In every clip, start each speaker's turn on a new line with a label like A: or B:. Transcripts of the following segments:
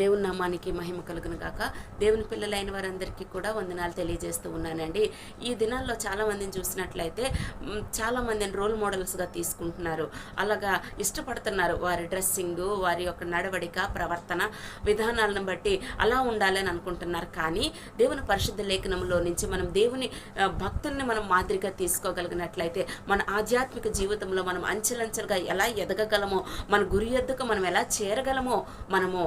A: దేవుని నామానికి మహిమ కలుగును గాక. దేవుని పిల్లలైన వారందరికీ కూడా వందనాలు తెలియజేస్తూ ఉన్నానండి. ఈ దినాల్లో చాలామందిని చూసినట్లయితే చాలామందిని రోల్ మోడల్స్గా తీసుకుంటున్నారు. అలాగా ఇష్టపడుతున్నారు. వారి డ్రెస్సింగు, వారి యొక్క నడవడిక, ప్రవర్తన విధానాలను బట్టి అలా ఉండాలని అనుకుంటున్నారు. కానీ దేవుని పరిశుద్ధ లేఖనంలో నుంచి మనం దేవుని భక్తుల్ని మనం మాదిరిగా తీసుకోగలిగినట్లయితే మన ఆధ్యాత్మిక జీవితంలో మనం అంచెలంచెలుగా ఎలా ఎదగగలమో, మన గురి ఎద్దుకు మనం ఎలా చేరగలమో మనము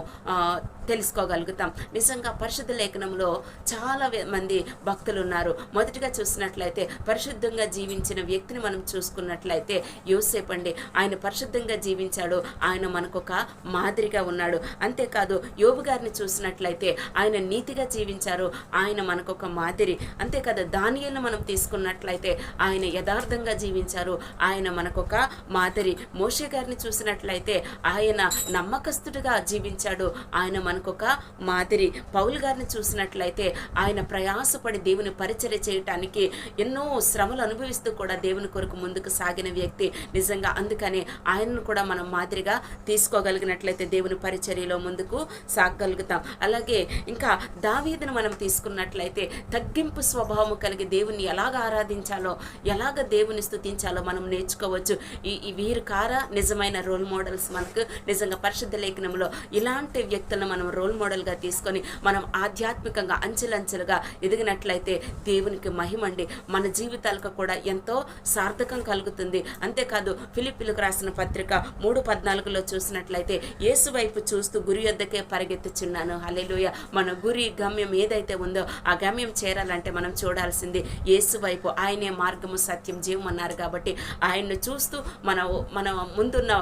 A: తెలుసుకోగలుగుతాం. నిజంగా పరిశుద్ధ లేఖనంలో చాలా మంది భక్తులు ఉన్నారు. మొదటిగా చూసినట్లయితే పరిశుద్ధంగా జీవించిన వ్యక్తిని మనం చూసుకున్నట్లయితే యోసేపు అండి. ఆయన పరిశుద్ధంగా జీవించాడు. ఆయన మనకొక మాదిరిగా ఉన్నాడు. అంతేకాదు యోబు గారిని చూసినట్లయితే ఆయన నీతిగా జీవించారు. ఆయన మనకొక మాదిరి. అంతేకాదు దానియేలును మనం తీసుకున్నట్లయితే ఆయన యథార్థంగా జీవించారు. ఆయన మనకొక మాదిరి. మోషే గారిని చూసినట్లయితే ఆయన నమ్మకస్తుడిగా జీవించాడు. ఆయన మనకొక మాదిరి. పౌలు గారిని చూసినట్లయితే ఆయన ప్రయాసపడి దేవుని పరిచర్య చేయటానికి ఎన్నో శ్రమలు అనుభవిస్తూ కూడా దేవుని కొరకు ముందుకు సాగిన వ్యక్తి. నిజంగా అందుకని ఆయనను కూడా మనం మాదిరిగా తీసుకోగలిగినట్లయితే దేవుని పరిచర్యలో ముందుకు సాగగలుగుతాం. అలాగే ఇంకా దావీదును మనం తీసుకున్నట్లయితే తగ్గింపు స్వభావం కలిగి దేవుని ఎలాగ ఆరాధించాలో, ఎలాగ దేవుని స్తుతించాలో మనం నేర్చుకోవచ్చు. ఈ వీరు కారా నిజమైన రోల్ మోడల్స్ మనకు. నిజంగా పరిశుద్ధ లేఖనంలో ఇలాంటి వ్యక్తులను మనం రోల్ మోడల్గా తీసుకొని మనం ఆధ్యాత్మికంగా అంచెలంచెలుగా ఎదిగినట్లయితే దేవునికి మహిమండి. మన జీవితాలకు కూడా ఎంతో సార్థకం కలుగుతుంది. అంతేకాదు ఫిలిప్పీలకు రాసిన పత్రిక 3:14 చూసినట్లయితే యేసు వైపు చూస్తూ గురి యొద్దకే పరిగెత్తుచున్నాను. హల్లెలూయా. మన గురి గమ్యం ఏదైతే ఉందో ఆ గమ్యం చేరాలంటే మనం చూడాల్సింది యేసు వైపు. ఆయనే మార్గము సత్యం జీవం అన్నారు కాబట్టి ఆయన్ను చూస్తూ మన ముందున్న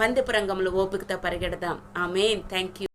A: పందెపు రంగంలో ఓపికతో పరిగెడదాం. ఆమేన్. Thank you.